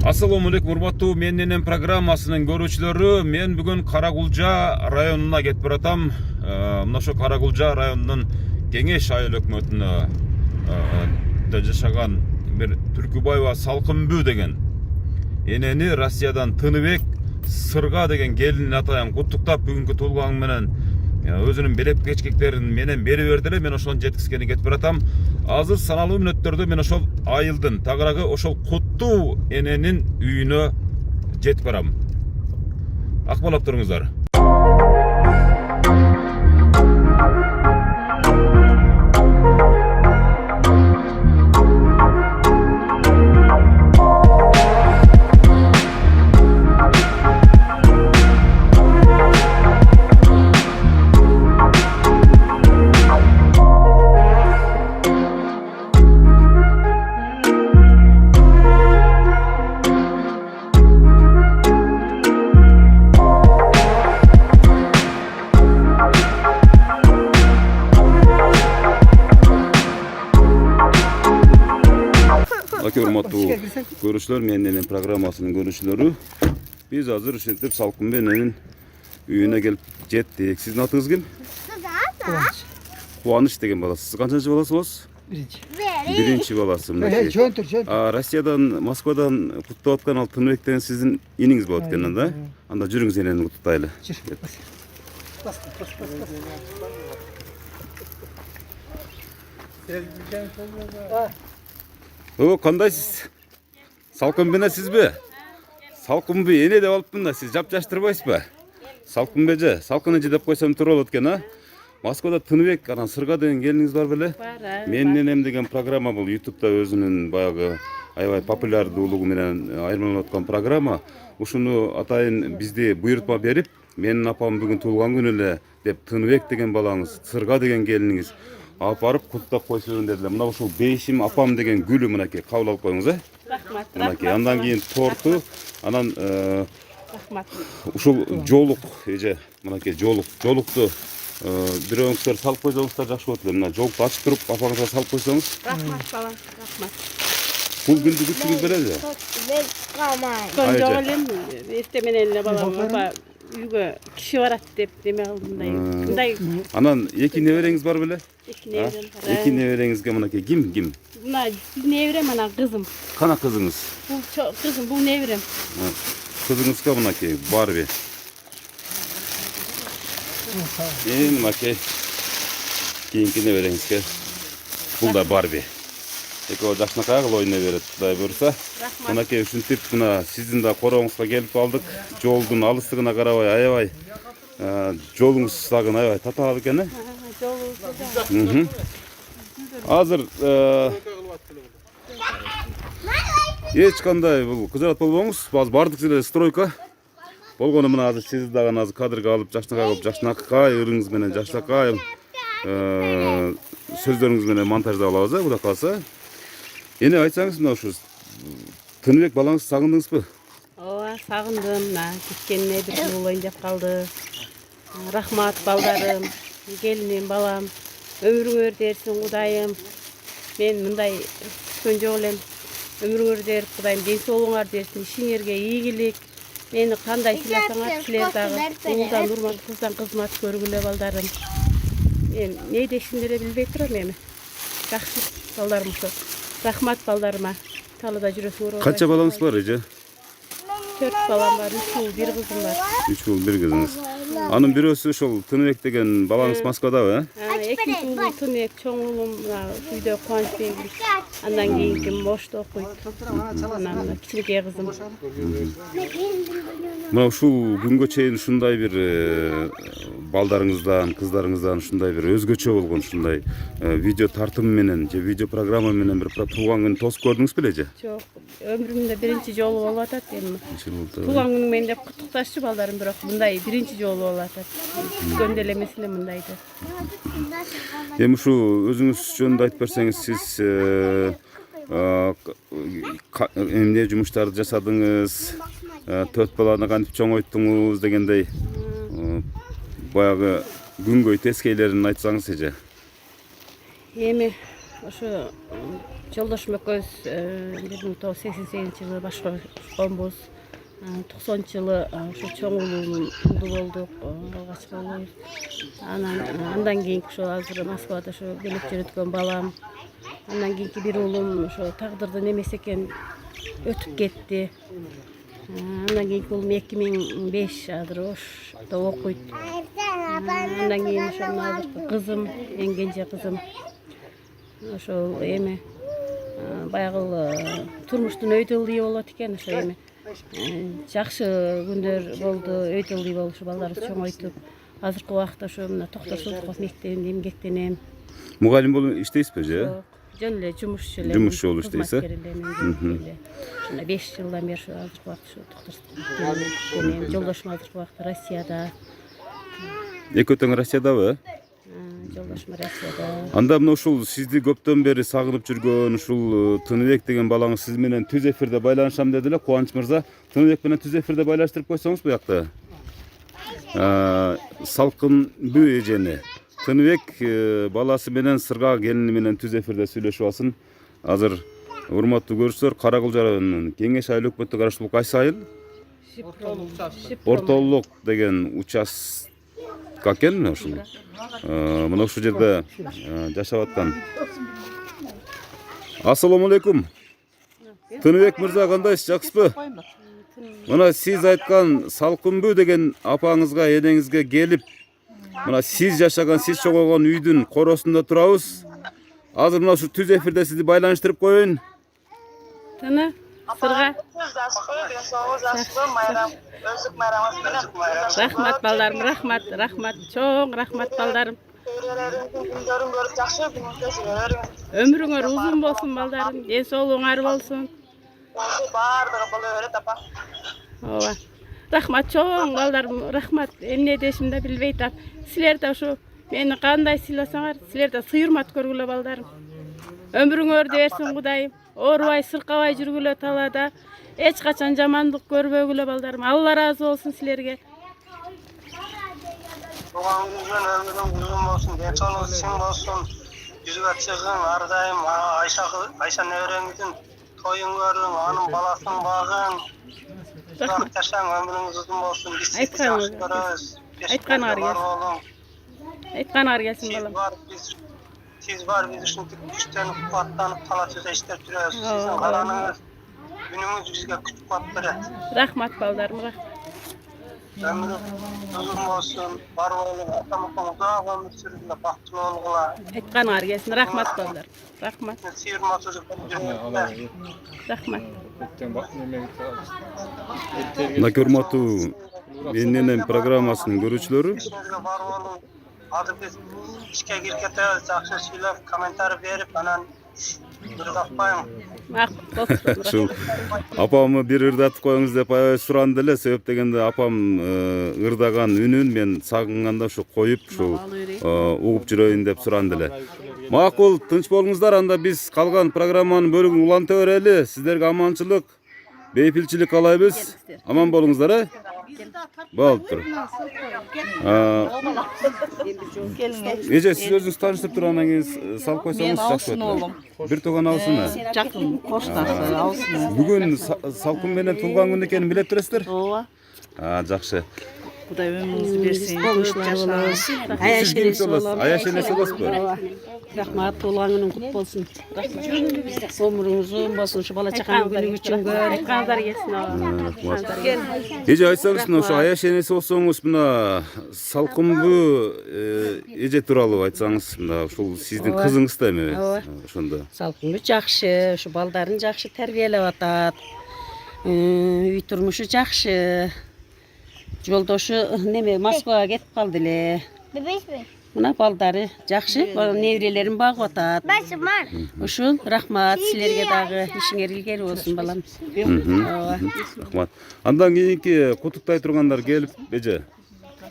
Assalamu alaikum урматтуу менен программасынын көрүүчүлөрү. Мен бүгүн Каракулжа районуна кетип баратам. Мына ошо Каракулжа районунун Кеңеш айыл өкмөтүнө жашаган бир Түркүбаева Салкынбүү деген энени Россиядан Тыныбек Сырга деген келин атайын куттуктап бүгүнкү туулган менен өзүнүн белек кечкектерин менен бери берди. Мен ошону жеткизгени кетип баратам. Азыр саналуу мүнөттөрдө мен ошол айылдын тагыраагы ошол куттуу эненин үйүнө жетип барам. Акмалап туруңуздар. Урматтуу көрүүчүлөр, менин программасынын көрүүчүлөрү, биз азыр ушинтип Салкынбүү эненин үйүнө келип жеттик. Сиздин атыңыз ким? Кубаныч деген бала. Сиз канчанчы баласы болосуз? Биринчи баласы. Россиядан, Москвадан куттап аткан ал Тыныбек деген сиздин иниңиз болот экен да? Анда жүрүңүз энени куттуктайлы. Кандайсыз? Салкынбүү сизби? Салкынбүү эне деп алыптын да, сиз жапжаштырбайсызбы? Салкынбүү эже, Салкын эже деп койсом туура болот экен, а? Москвада Тыныбек, анан Сырга деген келиниңиз бар беле? Бар. Менин энем деген программа бул YouTube'да өзүнүн баягы аябай популярдуулугу менен айырмаланып аткан программа. Ушуну атайын бизди буйрутма берип, менин апам бүгүн туулган күнү эле деп Тыныбек деген балаңыз, Сырга деген келиниңиз алып барып куттуктап койсун дедилер. Мына ушул бейишим апам деген гүлү мынакей кабыл алып коюңуз, Рахмат. Мынакей андан кийин торту, анан рахмат. Ушул жолук эже, мынакей жолукту бирөөңүздөр салып койсоңуздар жакшы болот эле. Мына жолукту ачып туруп апаңызга салып койсоңуз. Рахмат балам, рахмат. Бул күндү күттүңүз белеби? Мен камай. Жок элем, эртең менен эле балам үйгө киши барат деп неме кылдым мындай. Анан эки небереңиз бар беле? Эки неберем бар. Эки небереңизге мынакей ким? Мына неберем, анан кызым. Кана кызыңыз? Бул кызым, бул неберем. Кызыңызга мынакей Барби. Мынакей кийинки небереңизге бул да Барби. Экөө жакшынакай кылып ойной берет, Кудай буйрса. Мынакей ушинтип мына сиздин да корооңузга келип алдык. Жолдун алыстыгына карабай аябай жолуңуз дагы аябай татаал экен, Азыр эч кандай бул кызарат болбоңуз. Азыр бардык эле стройка болгону мына азыр сиз дагы азыр кадрга алып жакшынакай ырыңыз менен жакшынакай сөздөрүңүз менен монтаждап алабыз, Кудай кааласа. Эне айтсаңыз, мына ушу Тыныбек балаңыз сагындыңызбы? Ооба, сагындым. Мына кеткенине бир жыл болоюн деп калды. Рахмат балдарым, келиним, балам. Өмүрүңөр дерсин Кудайым. Мен мындай күткөн жок элем. Өмүрүңөр дер Кудайым, ден соолугуңар дерсин, ишиңерге ийгилик. Мени кандай сыйласаңар, силер дагы улудан урмат, кыздан кызмат көргүлө балдарым. Мен эмне дешимди эле билбей турам эми. Жакшы балдарым ошо. Рахмат балдарыма. Талыда жүрөсүңөр. Канча балаңыз бар эже? 4 балам бар, 3 уул, 1 кызым бар. 3 уул, 1 кызыңыз. Анын бирөөсү ошол Тыныбек деген балаңыз Москвадабы, Экинчи уулу Тыныбек, чоң уулум үйдө Кубанычбек. Андан кийинки Мошто окуйт. Анан кичинекей кызым. Мына ушул күнгө чейин ушундай бир балдарыңыздан, кыздарыңыздан ушундай бир өзгөчө болгон ушундай видео тартым менен же видео программа менен бир туулган күн тосуп көрдүңүз беле же? Жок, өмүрүмдө биринчи жолу болуп атат эми. Туулган күнүң менен деп куттукташчу балдарым, бирок мындай биринчи жолу болуп атат. Күткөндө эле эмес эле мындайды. Эми ушу өзүңүз жөнүндө айтып берсеңиз, сиз эмне жумуштарды жасадыңыз, 4 баланы кантип чоңойттуңуз дегендей баягы күнгөй тескейлерин айтсаңыз эже. Эми ошо Жолдошум экөөбүз 1988-жылы башкарганбыз. 90-жылы ошо чоң уулуу болдук. Алгачкы. Андан кийин ошо азыр Москвада ошо келип жүрөткөн балам. Андан кийинки бир уулум ошо тагдырдын эмеси экен өтүп кетти. Андан кийинки уулум 2005 азыр Ошто окуйт. Андан кийин ошо азыркы кызым, эң кенже кызым. Ошол эми баягы турмуштун өйдөлдүгү болот экен, ошо эми жакшы күндөр болду, өйдөлдүгү болушу балдарыбыз чоңойтуп. Азыркы убакытта ошо мына Токтор Султуков мектебинде эмгектенем. Мугалим болуп иштейсизби же? Жөн эле жумушчу эле. Жумушчу болуп иштейсиз? Ушуна 5 жылдан бери ошо азыркы убакытта ошо Токтор Султуковдо иштейм. Жолдошум азыркы убакытта Россияда. Экөө тең Россиядабы? Жолдошум Россияда. Анда мына ушул сизди көптөн бери сагынып жүргөн ушул Тыныбек деген балаңыз сиз менен түз эфирде байланышам деди эле. Кубаныч мырза, Тыныбек менен түз эфирде байланыштырып койсоңуз бу жакта. Салкынбү эжени Тыныбек баласы менен Сырга келини менен түз эфирде сүйлөшүп алсын. Азыр урматтуу көрүүчүлөр, Каракулча районунун Кеңеш айыл өкмөттүк караштуулук кайсы айыл? Ортолук деген участка экен ушул. Мына ушул жерде жашап аткан. Ассаламу алейкум. Тыныбек мырза, кандайсыз, жакшысызбы? Мына сиз айткан Салкынбү деген апаңызга, энеңизге келип, мына сиз жашаган, сиз чогойгон үйдүн коросунда турабыз. Азыр мына ушу түз эфирде сизди байланыштырып коеюн. Тына Сырга. Рахмат балдарым, рахмат, чоң рахмат балдарым. Өмүрүңөр узун болсун балдарым, ден соолугуңар болсун. Ооба. Рахмат чоң балдарым, рахмат. Эмне дешимди билбей тап. Силер да ушу мени кандай сыйласаңар, силер да сыйырмат көргүлө балдарым. Өмүрүңөрдү берсин Кудайым. Оорубай, сыркабай жүргүлө талаада. Эч качан жамандык көрбөгүлө балдарым. Алла разы болсун силерге. Туган күнүңөр өмүрүң uzun болсун, ден соолугуң чың болсун. Жүзүгө чыгың, ар дайым Айша небереңиздин тоюн көрүң, анын баласын багың. Uzak жашаң, өмүрүңүз uzun болсун. Биз сизди жакшы көрөбүз. Айтканыңар келсин балам. Siz var, biz ушинтип күчтөнүп, кубаттанып, кала түзө иштеп жүрөбүз. Сиздин калганыңыз күнүңүз бизге күч кубат берет. Рахмат балдарым, Өмүрүң uzun болсун, бар болуң, атамакан узак өмүр сүргүлө, бактылуу болгула. Айтканыңар келсин, рахмат балдар. Рахмат. Сыйырма түзүп жүргүлө. Рахмат. Мына урматтуу Менен программасынын көрүүчүлөрү, Бар болуң. Азыр биз ишке кирип кетебиз, жакшы сүйлөп, комментарий берип, анан ырдатпайм. ушул апамы бир ырдатып коюңуз деп аябай суранды эле. Себеп дегенде апам ырдаган үнүн мен сагынганда ушу коюп, ушул угуп жүрөйүн деп суранды эле. Макул, тынч болуңуздар. Анда биз калган программанын бөлүгүн уланта берели. Сиздерге аманчылык, бейпилчилик каалайбыз. Аман болуңуздар, Болуп тур. Эже, сиз өзүңүз тааныштырып туруп анан кийин салып койсоңуз жакшы болот. Бир тууган алсыңбы? Жакын кошташ алсын. Бүгүн Салкын менен туулган күн экенин билеп турасыздар? Ооба. Жакшы. Кудай өмүрүңүздү берсин. Сиз кимси болосуз? Аяш энеси болосузбу? Рахмат, туулган күнүң кут болсун. Өмүрүңүз uzun болсун, ушу бала чакаңдын күнү үчүнгө. Айтканыңар келсин. Эже, айтсаңыз, мына ошо аяш энеси болсоңуз, мына Салкынбү эже тууралуу айтсаңыз, мына ушул сиздин кызыңыз да эми ошондо. Салкынбү жакшы, ушу балдарын жакшы тарбиялеп атат. Үй турмушу жакшы. Жолдошу неме Москвага кетип калды эле. Мына балдары жакшы, неберелерин багып атат. Ушул рахмат, силерге дагы ишиңер илгери болсун балам. Рахмат. Андан кийинки куттуктай тургандар келип, эже.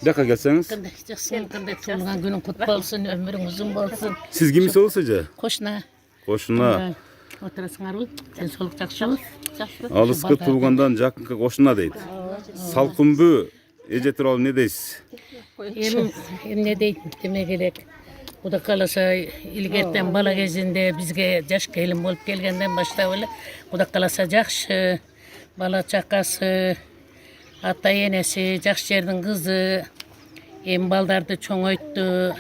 Жака келсеңиз. Кандай туулган күнүң кут болсун, өмүрүң uzun болсун. Сиз кимиси болосуз, эже? Кошуна. Кошуна. Отурасыңарбы? Ден соолук жакшыбы? Алыскы туулгандан жакынкы кошуна дейт. Салкынбү эже тууралуу эмне дейсиз? Эмне дейт, деме керек. Kuda kalasa ilgerden bala gezinde bizge jaş kelin bolup kelgenden başta öyle. Kuda kalasa jakşı, bala çakası, ata enesi, jakşı yerдің kızı, em baldardı çoğoyttu,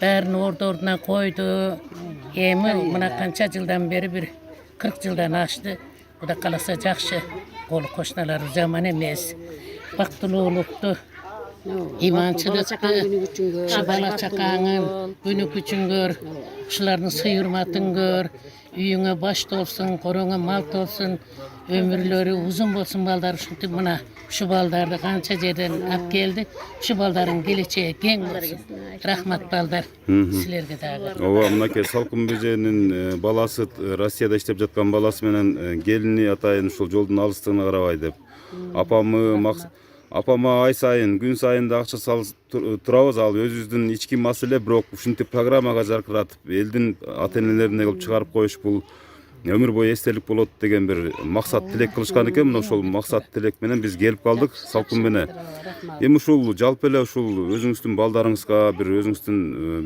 bärini orduna koydu. Emi mına kança yıldan beri bir 40 yıldan aştı. Kuda kalasa jakşı, kolu koşnaları zaman emes. Baktılуулuktu. İmançılıktı, şu bala çakağın, günü küçün gör, şuların sıyırmatın gör, üyüne baş olsun, korona malt olsun, ömürleri uzun bolsun balдар şuntu buna, şu baldardı kança yerden ap geldi, şu baldarın geleceği gen olsun. Rahmat baldar, silerge dağı. Ova mınake Salkın Bece'nin balası Rossiyada işlep жатқан balası menen gelini atayın uşul жолдун алыстыгына карабай деп. Apama ay sayın, gün sayın da akça salып турабыз, ал өзүбүздүн ички маселе, бирок ушинтип программага жаркыратып, элдин ата-энелерине кылып чыгарып коюш бул өмүр бою эстелик болот деген бир максат тилек кылышкан экен. Мына ошол максат тилек менен биз келип калдык Салкын менен. Эми ушул жалпы эле ушул өзүңүздүн балдарыңызга бир өзүңүздүн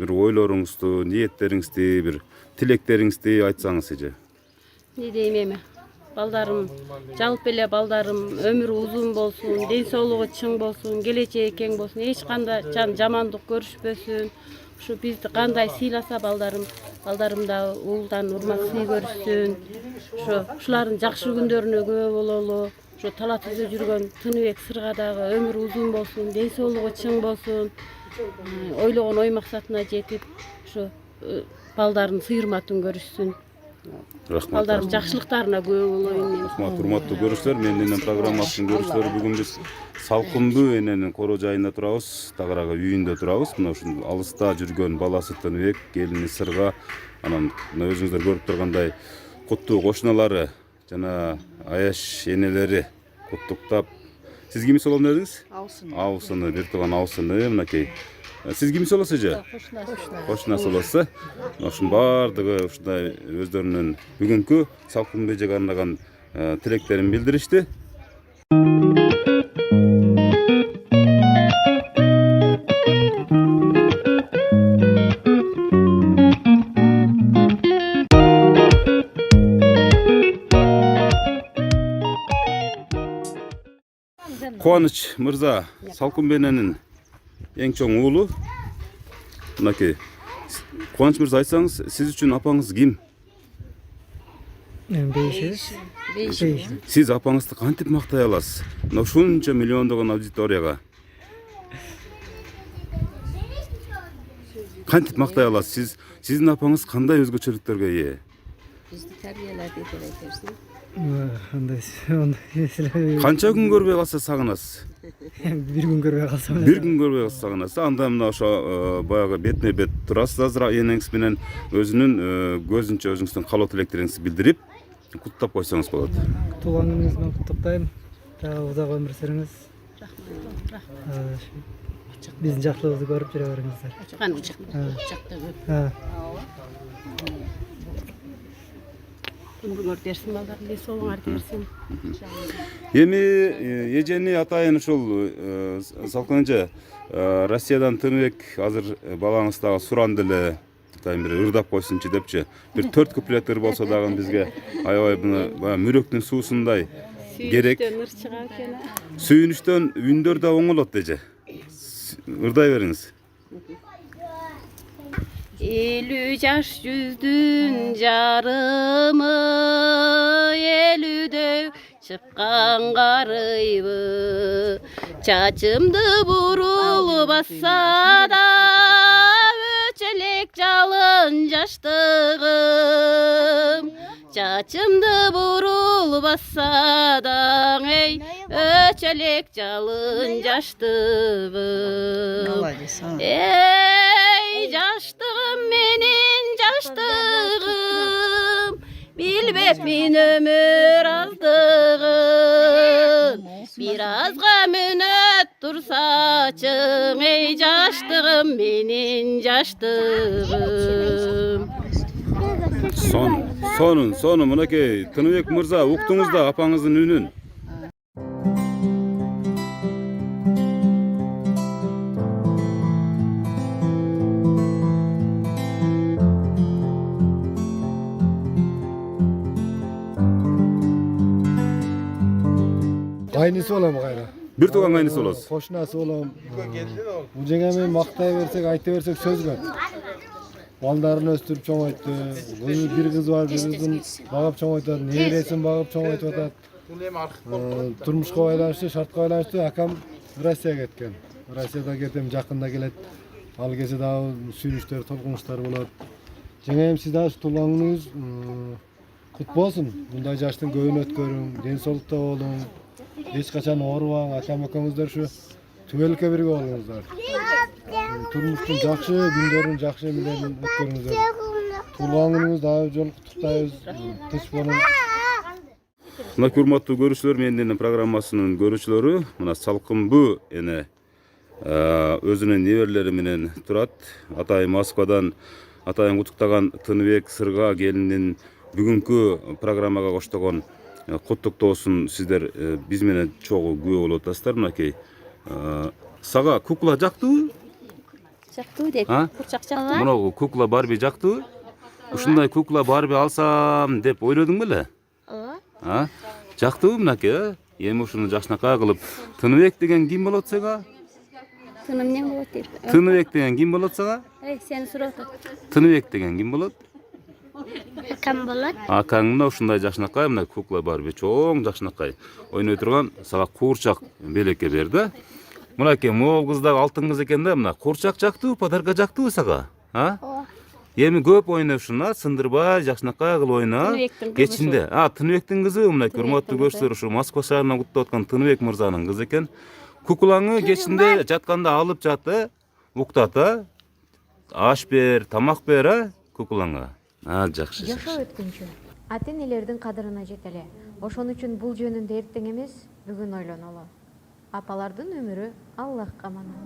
бир ойлоруңузду, ниеттериңизди, бир тилектериңизди айтсаңыз эже. Не дейм эми? Балдарым, жалпы эле балдарым өмүрү узун болсун, ден соолугу чың болсун, келечеги кең болсун, эч кандай жамандык көрүшпөсүн. Ушу бизди кандай сыйласа балдарым да уулдан урмат сый көрүшсүн. Ушулардын жакшы күндөрүнө күбө бололу. Ошо Талатүздө жүргөн Тыныбек Сырга дагы өмүрү узун болсун, ден соолугу чың болсун. Ойлогон ой максатына жетип, ошо балдарын сыйырматын көрүшсүн. Рахмат. Балдарым жакшылыктарына күбө болоюн мен. Рахмат, урматтуу көрүүчүлөр, менин программасынын көрүүчүлөрү, бүгүн биз Салкынбы эненин коро жайында турабыз, тагыраагы үйүндө турабыз. Мына ушул алыста жүргөн баласы Тыныбек, келини Сырга, анан мына өзүңүздөр көрүп тургандай куттуу кошуналары жана аяш энелери куттуктап. Сиз кимис болом дедиңиз? Абысыны, бир тууган абысыны мынакей. Сиз кимис болосуз же? Кошунасы болосуз. Ушунун баардыгы ушундай өздөрүнүн бүгүнкү Салкын Бежеге арнаган тилектерин билдиришти. Кубаныч мырза, Салкын Бененин эң чоң уулу. Мынакей. Кубаныч мырза, айтсаңыз, сиз үчүн апаңыз ким? Бейшиз. Сиз апаңызды кантип мактай аласыз? Мына ушунча миллиондогон аудиторияга. Кантип мактай аласыз? Сиздин апаңыз кандай өзгөчөлүктөргө ээ? Bizdi terbiyeledi gerekirsin. Канча күн көрбөй калса сагынасыз? Bir gün görmeye kalsam. Бир күн көрбөй калса сагынасыз. Анда мына ошо баягы бетме бет турасыз азыр энеңиз менен өзүнүн көзүнчө өзүңүздүн каалоо тилектериңизди билдирип куттап койсоңуз болот. Туған күнүңүзбен куттуктайм. Дагы узак өмүр сүрүңүз. Биздин жакшылыгыбызды көрүп жүрө бериңиздер. Çıkan uçakta öp. Ömür dersin baldarım, dен соолугуңар берсин. Эми эжени атайын ушул Салкын эже, Россиядан Тыныбек азыр балаңыз дагы суранды эле, атайын бир ырдап койсунчу депчи. Бир 4 куплет ыр болсо дагы бизге аябай баягы мүрөктүн суусундай керек. Ыр чыга экен. Сүйүнүчтөн үндөр да оңолот эже. Ырдай бериңиз. Elü yaş yüzdün jarımı, elüde çıkan garıyı, çaçımdı burul bassa da, öçelek calın yaştığım. Çaçımdı burul bassa da, ey öçelek calın yaştığım. Ey yaştığım menin yaştığım, bilbep min ömür azdığım. Birazga münet tursaçım, ey yaştığım menin yaştığım. Sonu mınakey Tыныбек мырза, уктуңуз да апаңыздын үнүн. Кайнысы болом кайра. Бир тууган кайнысы болосуз. Кошунасы болом. Бул жеңеме мактай берсек, айта берсек сөз көп. Балдарын өстүрүп чоңойтты. Бир кыз бар, бир кызын багып чоңойтат, небересин багып чоңойтуп атат. Турмушка байланыштуу, шартка байланыштуу акам Россияга кеткен. Россияда кетем, жакында келет. Ал кезде дагы сүйүнүштөр, толкунуштар болот. Жеңем сиз дагы туулгаңыз кут болсун. Мындай жаштын көбүн өткөрүң, ден соолукта болуң. Эч качан оорубаң, акам экөөңүздөр ушу түбөлүккө бирге болуңуздар. Турмуштун жакшы күндөрүн жакшы менен өткөрүңүздөр. Туулган дагы жолу куттуктайбыз. Тынч болуң. Мына урматтуу көрүүчүлөр, мендин программасынын көрүүчүлөрү, мына Салкынбы эне өзүнүн неберелери менен турат. Атайын Москвадан атайын куттуктаган Тыныбек Сырга келиндин бүгүнкү программага коштогон куттуктоосун сиздер биз менен чогуу күбө болуп атасыздар. Мынакей сага кукла жактыбы? Жактуу дейт. Курчак жактуу. Мына кукла Барби жактыбы? Ушундай кукла Барби алсам деп ойлодуң беле? Ооба. Жактыбы мынакей? Эми ушуну жакшынакай кылып Тыныбек деген ким болот сага? Тыным эмне болот дейт. Тыныбек деген ким болот сага? Сени сурап атат. Тыныбек деген ким болот? Акам болот. Акаң мына ушундай жакшынакай, мына кукла Барби чоң жакшынакай ойной турган сага куурчак белекке берди. Мынакей могул кыз дагы алтын кыз экен да, мына куурчак жактыбы, подарка жактыбы сага? Ооба. Эми көп ойно ушуна, сындырбай жакшынакай кылып ойно. Кечинде, Тыныбектин кызы, мына урматтуу көрүүчүлөр, ушу Москва шаарынан куттуп аткан Тыныбек мырзанын кызы экен. Куклаңы кечинде жатканда алып жаты, уктата, аш бер, тамак бер, куклаңа. Жакшы. Жашоо өткүнчү ата энелердин кадырына жете эле. Ошон үчүн бул жөнүндө эртең эмес, бүгүн ойлонолу. Апалардын өмүрү Аллахка аманат.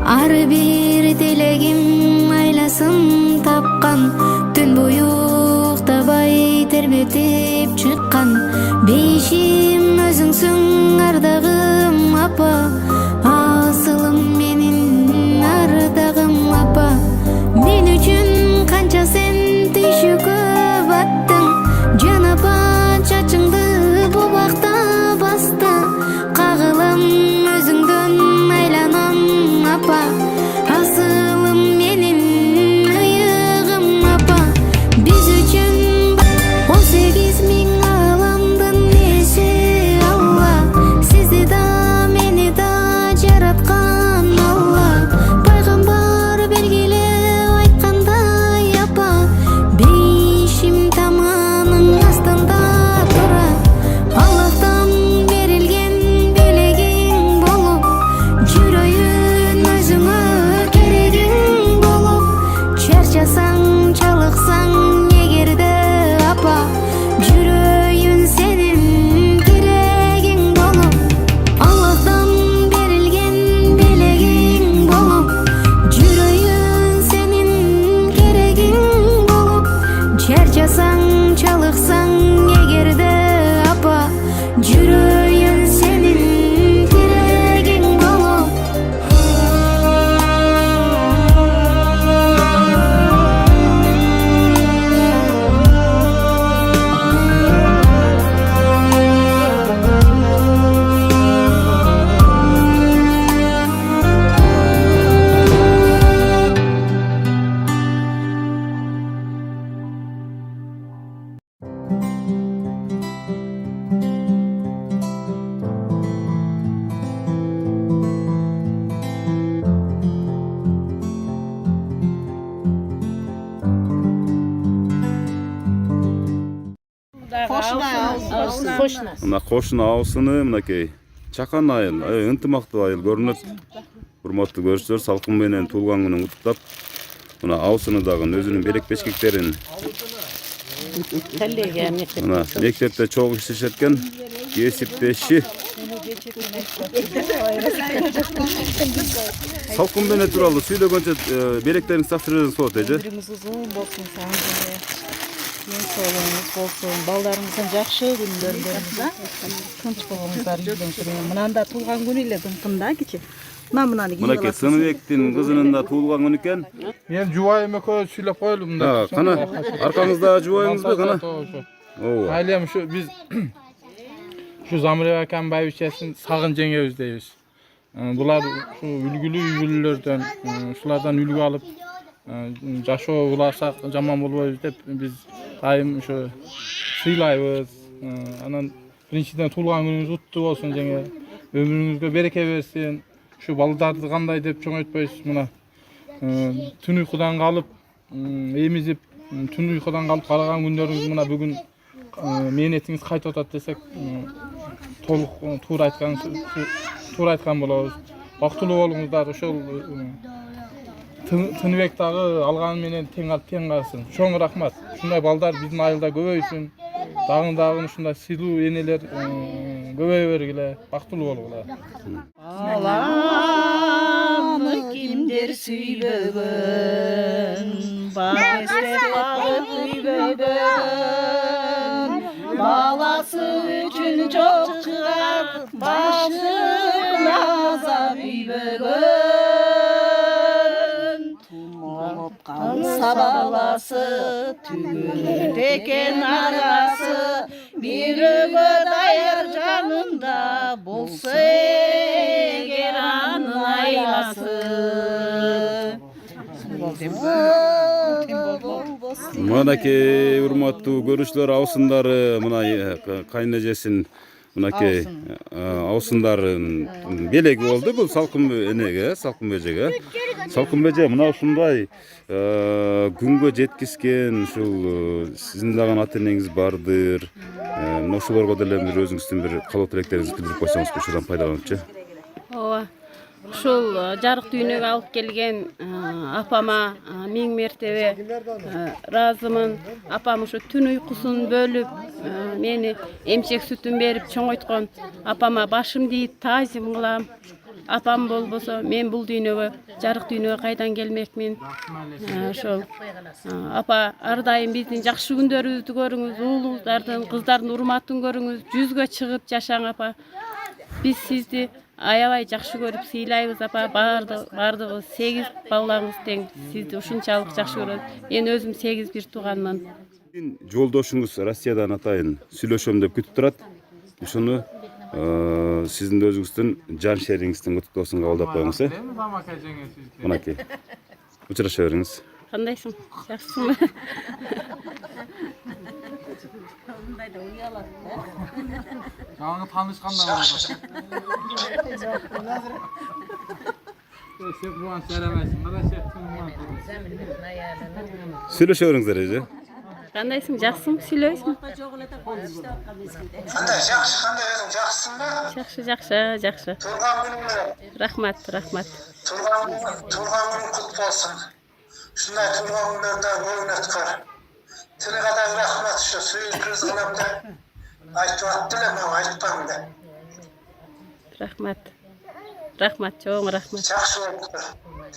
Ар бир телегим айласын тапкан, түн бою уктабай тербетип чыккан. Бейишим өзүңсүң ардагым апа, асылым менин ардагым апа. Мен үчүн канча сен түйшүккө баттың, жан апа чачыңды бу бакта басты. Кагылам өзүңдөн айланам апа, асылым менин ыйыгым апа. Биз үчүн 18 миң аламдын эси Алла, сизди да мени да жараткан Алла. Пайгамбар белгилеп айткандай апа, бейишим таманын астында тура. Аллахтан берилген белегиң болуп, жүрөйүн өзүңө керегиң болуп. Чарчасаң, чалыксаң эгерде апа, жүрөйүн сенин керегиң болуп. Аллахтан берилген белегиң болуп, жүрөйүн сенин керегиң болуп. Чарчасаң, чалыксаң эгерде апа, жүрөйүн сенин керегиң болуп. Мына кошуна аусыны мынакей чакан айыл, ынтымактуу айыл көрүнөт. Урматтуу көрүүчүлөр, Салкын менен туулган күнүн куттуктап, мына аусыны дагы өзүнүн белек бешкектерин мына мектепте чогуу иштешет экен, кесиптеши. Салкын менен тууралуу сүйлөгөнчө белектериңиз тапшырып берсеңиз болот, эже. Ömrümüz uzun olsun sana. Ден соолугуңуз болсун, балдарыңыздын жакшы күндөрүндө тынч болуңуздар үйдөн сүрөйүн. Мынанда туулган күнү эле дымкында кичи. Мынаны Мынакей Тыныбектин кызынын да туулган күнү экен. Мен жубайым экөөбүз сүйлөп коелум да. Кана аркаңызда жубайыңызбы кана? Ооба. Айлем ушу биз ушу Замирбек акам байбичесин сагын жеңебиз дейбиз. Булар ушу үлгүлүү үй-бүлөлөрдөн, ушулардан үлгү алып жашоо уласак жаман болбойбуз деп биз айым ушу сыйлайбыз. Анан биринчиден туулган күнүңүз уттуу болсун жеңе. Өмүрүңүзгө береке берсин. Şu balдарды кандай деп чоңойтпойсуз мына түн уйкудан калып эмизип түн уйкудан калып караган күндөрүңүз мына бүгүн мээнетиңиз кайтып атат десек толук туура айткан болобуз. Бактылуу болуңуздар. Ошол Тыныбек дагы алганы менен тең калсын. Чоң рахмат. Ушундай балдар биздин айылда көбөйсүн. Дагы ушундай сыйлуу энелер көбөйө бергиле, бактылуу болгула. Баланы кимдер сүйбөгөн, бак эстеп багып үйбөгөн, баласы үчүн жок чыгар, башын азап үйбөгөн. Тумолуп калса баласы, түгөнүп экен арасы, бирөөгө даяр жанында болсо эгер анын айласы. Мынакей урматтуу көрүүчүлөр, абысындары мына кайнэжесин мынакей абысындарын белеги болду бул Салкын энеге, Салкын бежеге. Салкын беже мына ушундай күнгө жеткизген ушул сиздин дагы ата энеңиз бардыр. Мына ошолорго деле бир өзүңүздүн бир каалоо тилектериңизди билдирип койсоңуз, ушудан пайдаланычы. Ооба. Ушул жарык дүйнөгө алып келген апама миң мертебе ыраазымын. Апам ушу түн уйкусун бөлүп, мени эмчек сүтүн берип чоңойткон апама башымды ийип таазим кылам. Апам болбосо мен бул дүйнөгө, жарык дүйнөгө кайдан келмекмин. Ошол апа ар дайым биздин жакшы күндөрүбүздү көрүңүз, уулуңуздардын, кыздардын урматын көрүңүз, жүзгө чыгып жашаң апа. Биз сизди аябай жакшы көрүп сыйлайбыз апа. Бардыгы 8 балаңыз тең сизди ушунчалык жакшы көрөбүз. Мен өзүм 8 бир тууганмын. Жолдошуңуз Россиядан атайын сүйлөшөм деп күтүп турат. Ушуну сиздин өзүңүздүн жан шериңиздин куттуктоосун кабылдап коюңуз. Мынакей. Учураша бериңиз. Кандайсың? Жакшысыңбы? Жаңы таанышканда болот. Сеп буан серемесин. Мына сеп тунган. Сүйлөшө бериңиздер эже. Кандайсың? Жакшысың? Сүйлөйсүң? Кандай жакшы, кандай өзүң жакшысыңбы? Жакшы. Турган күнүң менен. Рахмат. Турган күнүң кут болсун. Ушундай турган күндөрдө көбүн өткөр. Тили кадай рахмат ушу сүйүндүрүз кылам деп айтып аттым эле, мен айтпам деп. Рахмат, чоң рахмат. Жакшы болуңдар.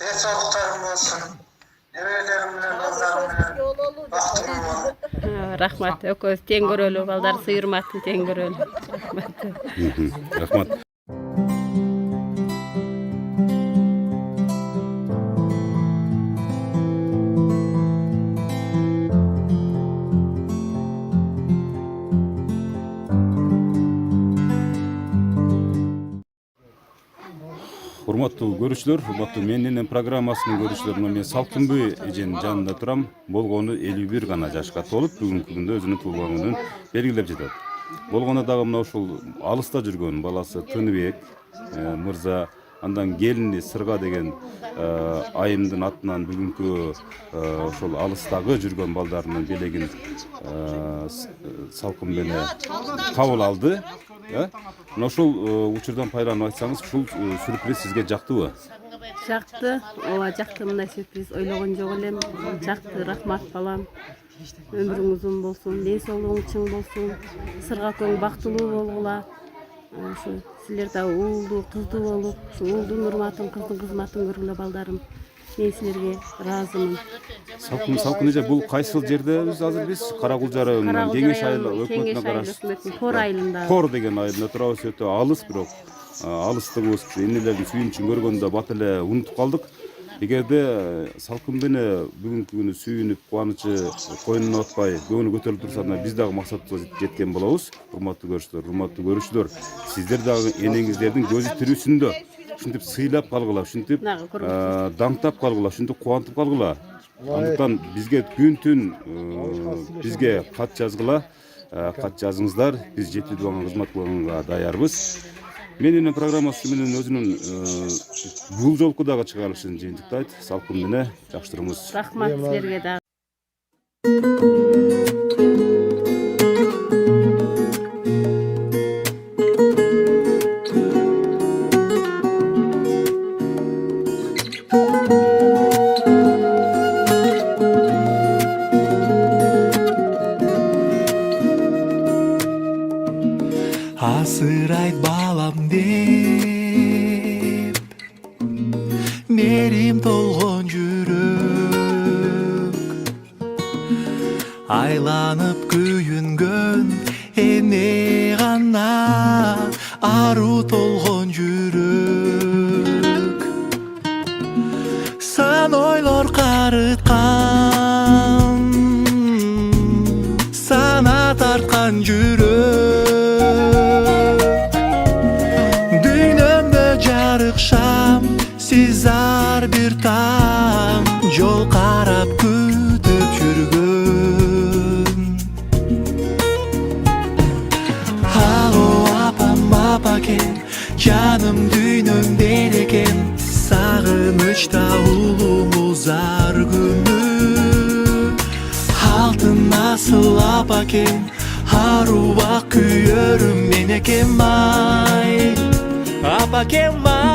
Ден соолуктарың болсун. Неберелерим менен, балдарым менен бактылуу бол. Рахмат. Экөөбүз тең көрөлү, балдар сыйырматын тең көрөлү. Рахмат. Урматтуу көрүүчүлөр, урматтуу менин программасынын көрүүчүлөрү, мен Салкынбы эженин жанында турам. Болгону 51 гана жашка толуп, бүгүнкү күндө өзүнүн туулган күнүн белгилеп жатат. Болгону дагы мына ушул алыста жүргөн баласы Тыныбек мырза, андан келини Сырга деген айымдын атынан бүгүнкү ошол алыстагы жүргөн балдарынын белегин Салкынбене кабыл алды. Мына ушул учурдан пайдаланып айтсаңыз, ушул сюрприз сизге жактыбы? Жакты. Ооба, жакты. Мындай сюрприз ойлогон жок элем. Жакты. Рахмат балам. Өмүрүң узун болсун, ден соолугуң чың болсун. Сырга көң бактылуу болгула. Ушу силер да уулдуу, кыздуу болуп, ушу уулдун урматын, кыздын кызматын көргүлө балдарым. мен силерге ыраазымын. Салкын эже бул кайсыл жердебиз азыр биз? Каракулжарым Кеңеш айылы өкмөтүнө караштуу Тор айылында. Тор деген айылда турабыз, өтө алыс, бирок алыстыгыбыз энелердин сүйүнүчүн көргөндө бат эле унутуп калдык. Эгерде салкын бене бүгүнкү күнү сүйүнүп, кубанычы койнуна атпай, көңүлү көтөрүлүп турса, биз дагы максатыбызга жеткен болобуз. Урматтуу көрүүчүлөр, сиздер дагы энеңиздердин көзү тирүүсүндө ушинтип сыйлап калгыла, ушинтип даңктап калгыла, ушинтип кубантып калгыла. Андыктан бизге күн түн бизге кат жазгыла, кат жазыңыздар, биз жетүү дубаңга кызмат кылганга даярбыз. Менин программасы менен өзүнүн бул жолку дагы чыгарылышын жыйынтыктайт. Салкын менен жакшы туруңуз. Рахмат силерге дагы. Асырайт балам деп мерим толгон жүрөк, айланып күйүнгөн эне гана ару толгон жүрөк. Сан ойлор карыткан, сана тарткан жүрөк, шам, сиз ар бир таң жол карап күтүп жүргөн. Алло апам, апакен, жаным дүйнөм берекен, сагынычта улуңуз ар күнү. Алтын асыл апакен, аруак күйөрүм менекем май, апакен май.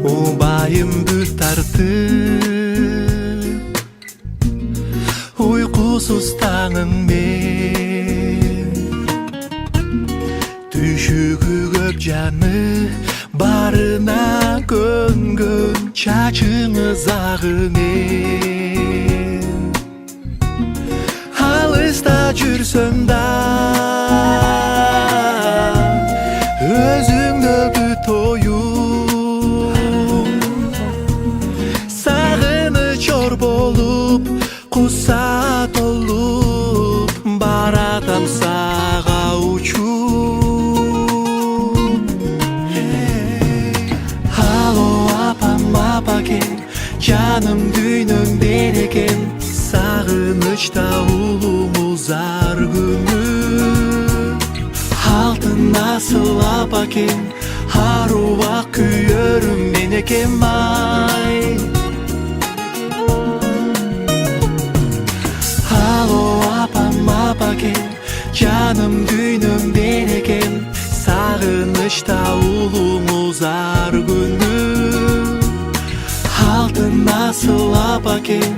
Убайымды тартып, уйкусуз таңыңмен, түшүгү көп жаны барына көнгөн чачыңыз агымен. Алыста жүрсөм да өзүңдө бүт оюм, сагыныч ор болуп, куса толуп, баратам сага учуп. Алло апам, апакен, жаным дүйнөм берекен, сагынычта улуңуз ар күнү. Алтын асыл апакен, аруак күйөрүм менекем май. Алло апам, апакен, жаным дүйнөм берекен, сагынычта улуңуз ар күнү. Алтын асыл апакен,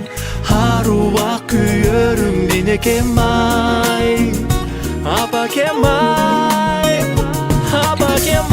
аруак күйөрүм менекем май, апакен май, апакен